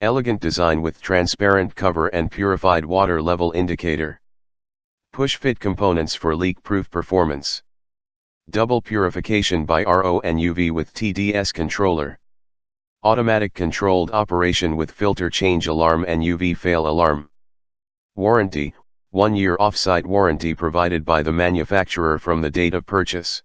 Elegant design with transparent cover and purified water level indicator. Push-fit components for leak-proof performance. Double purification by RO and UV with TDS controller. Automatic controlled operation with filter change alarm and UV fail alarm. Warranty, 1-year off-site warranty provided by the manufacturer from the date of purchase.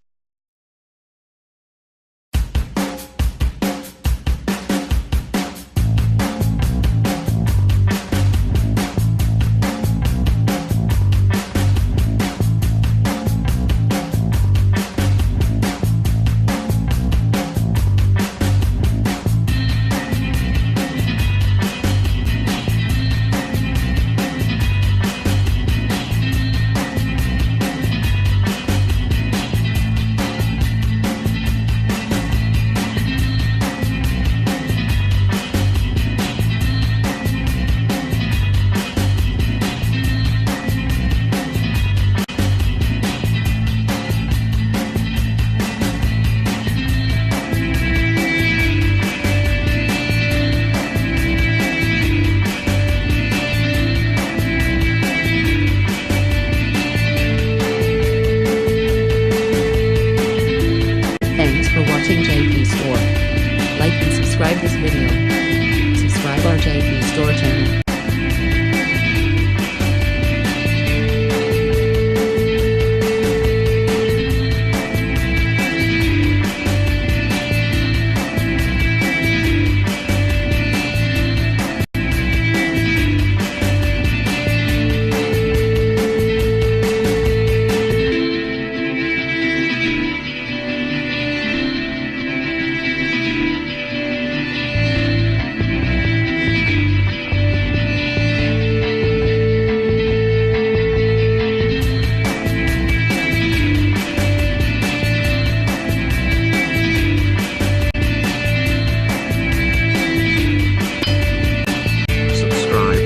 Like and subscribe this video. Subscribe our JP Store channel.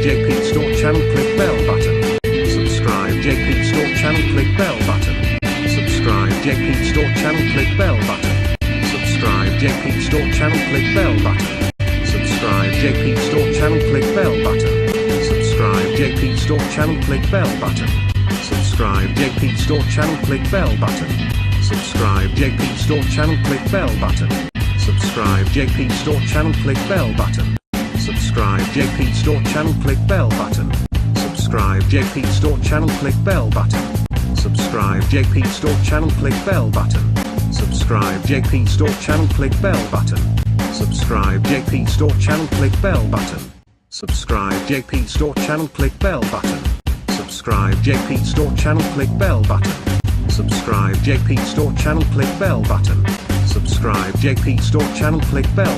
JP Store channel, click bell button. Subscribe JP Store channel, click bell button. Subscribe JP Store channel, click bell button. Subscribe JP Store channel, click bell button. Subscribe JP Store channel, click bell button. Subscribe JP Store channel, click bell button. Subscribe JP Store channel, click bell button. Subscribe JP Store channel, click bell button. Subscribe JP Store channel, click bell button. Subscribe JP Store channel, click bell button. Subscribe JP Store channel, click bell button. Subscribe JP Store channel, click bell button. Subscribe JP Store channel, click bell button. Subscribe JP Store channel, click bell button. Subscribe JP Store channel, click bell button. Subscribe JP Store channel, click bell button. Subscribe JP Store channel, click bell button. Subscribe JP Store channel, click bell